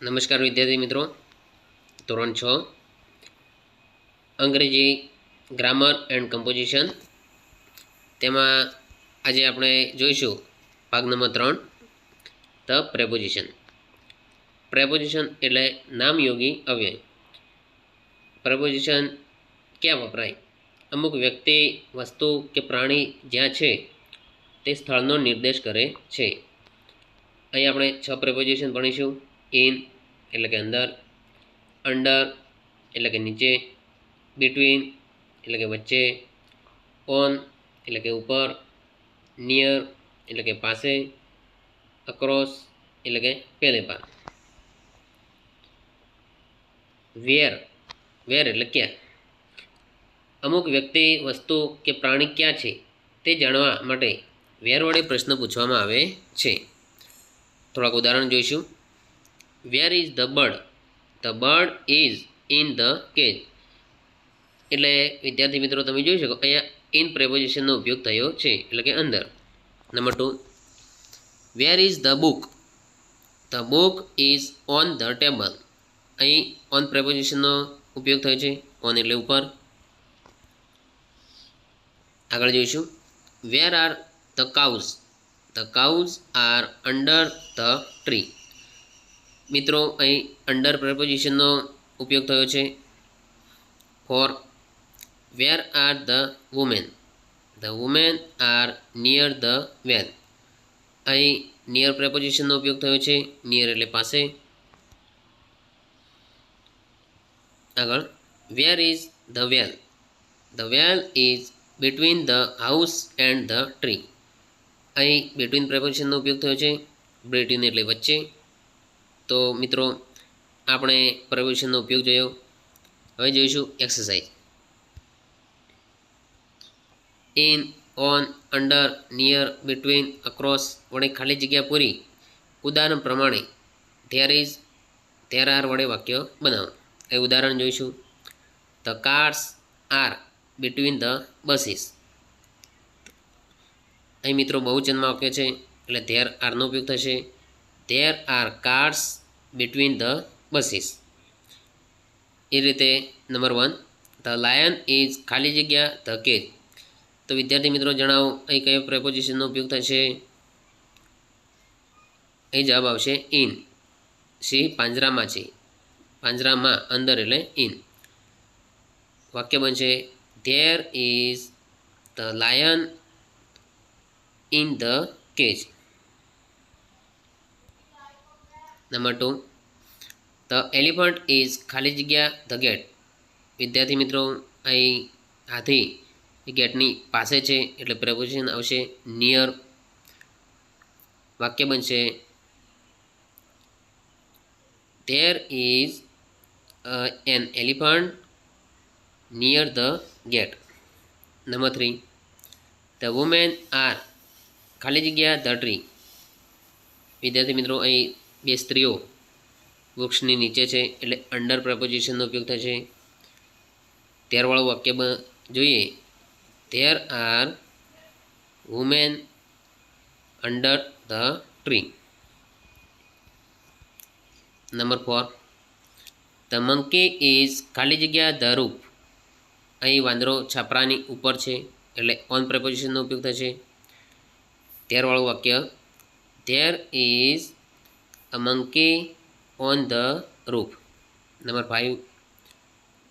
નમસ્કાર વિદ્યાર્થી મિત્રો, ધોરણ 6 અંગ્રેજી ગ્રામર એન્ડ કમ્પોઝિશન તેમાં આજે આપણે જોઈશું ભાગ નંબર 3 ધ પ્રેપોઝિશન. પ્રેપોઝિશન એટલે નામયોગી અવ્યય. પ્રેપોઝિશન ક્યાં વપરાય? અમુક વ્યક્તિ, વસ્તુ કે પ્રાણી જ્યાં છે તે સ્થળનો નિર્દેશ કરે છે. અહીં આપણે 6 પ્રેપોઝિશન ભણીશું. ઇન એટલે કે અંદર, અંડર એટલે કે નીચે, બિટવીન એટલે કે વચ્ચે, ઓન એટલે કે ઉપર, નિયર એટલે કે પાસે, અક્રોસ એટલે કે પેલે પાર. વેર એટલે ક્યાં. અમુક વ્યક્તિ, વસ્તુ કે પ્રાણી ક્યાં છે તે જાણવા માટે વેર વડે પ્રશ્ન પૂછવામાં આવે છે. થોડાક ઉદાહરણ જોઈશું. વેર is the bird? The bird is in the cage. એટલે વિદ્યાર્થી મિત્રો તમે જોઈ શકો અહીંયા ઇન પ્રેપોઝિશનનો ઉપયોગ થયો છે, એટલે કે અંદર. Number 2, where is the book? The book is on the table. અહીં ઓન પ્રેપોઝિશનનો ઉપયોગ થયો છે. ઓન એટલે ઉપર. આગળ જોઈશું. Where are the cows? The cows are under the tree. મિત્રો અહીં અંડર પ્રેપોઝિશનનો ઉપયોગ થયો છે. 4, where are the women? The women are near the well. અહીં નિયર પ્રેપોઝિશનનો ઉપયોગ થયો છે. નિયર એટલે પાસે. આગળ, વેર is the well? The well is between the house and the tree. અહીં બિટવીન પ્રેપોઝિશનનો ઉપયોગ થયો છે. બિટવીન એટલે વચ્ચે. તો મિત્રો આપણે પ્રેપોઝિશનનો ઉપયોગ જોયો. હવે જોઈશું exercise. In, on, under, near, between, across વડે ખાલી જગ્યા પૂરી. ઉદાહરણ પ્રમાણે ધેર ઇઝ, ધેર આર વડે વાક્ય બનાવો. એ ઉદાહરણ જોઈશું. The cars are between the buses. અહીં મિત્રો બહુવચનમાં વાક્ય છે એટલે ધેર આરનો ઉપયોગ થશે. There are cars between the buses. એ રીતે નંબર 1, ધ લાયન ઇઝ ખાલી જગ્યા ધ કેજ. તો વિદ્યાર્થી મિત્રો જણાવો અહીં કયો પ્રેપોઝિશનનો ઉપયોગ થશે? અહીં જવાબ આવશે ઇન. સિંહ પાંજરામાં છે. પાંજરામાં, અંદર એટલે ઇન. વાક્ય બનશે there is the lion in the cage. Number 2, the elephant is ખાલી જગ્યા ધ ગેટ. વિદ્યાર્થી મિત્રો અહીં હાથી ગેટની પાસે છે એટલે પ્રેપોઝિશન આવશે નિયર. વાક્ય બનશે there is an elephant near the gate. Number 3, the women are ખાલી જગ્યા ધ ટ્રી. વિદ્યાર્થી મિત્રો અહીં બે સ્ત્રીઓ વૃક્ષની નીચે છે એટલે અંડર પ્રેપોઝિશનનો ઉપયોગ થશે. ત્યારવાળું વાક્ય જોઈએ. There are women under the tree. Number 4, the monkey is ખાલી જગ્યા ધ રૂફ. અહીં વાંદરો છાપરાની ઉપર છે એટલે ઓન પ્રેપોઝિશનનો ઉપયોગ થશે. ત્યારવાળું વાક્ય there is a monkey on the roof. Number 5,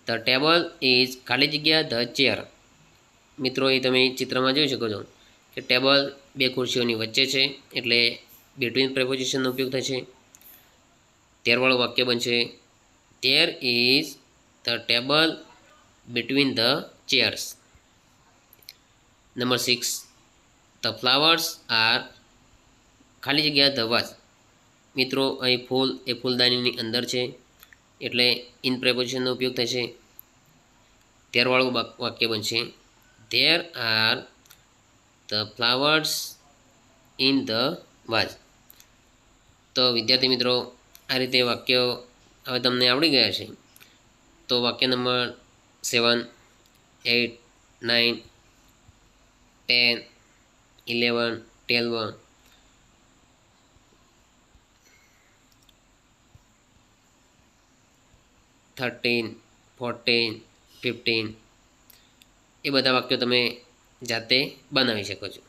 the table is ખાલી જગ્યા ધ ચેર. મિત્રો એ તમે ચિત્રમાં જોઈ શકો છો કે ટેબલ બે ખુરશીઓની વચ્ચે છે એટલે બિટવીન પ્રેપોઝિશનનો ઉપયોગ થશે. ત્યારવાળું વાક્ય બનશે there is the table between the chairs. Number 6, the flowers are ખાલી જગ્યા ધ વાઝ. મિત્રો અહીં ફૂલ એ ફૂલદાનીની અંદર છે એટલે ઇન પ્રેપોઝિશનનો ઉપયોગ થશે. ત્યારવાળું વાક્ય બનશે there are the flowers in the vase. તો વિદ્યાર્થી મિત્રો આ રીતે વાક્યો હવે તમને આવડી ગયા છે. તો વાક્ય નંબર 7, 8, 9, 10, 11, 12 13, 14, 15 એ બધા વાક્યો તમે જાતે બનાવી શકો છો.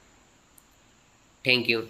Thank you.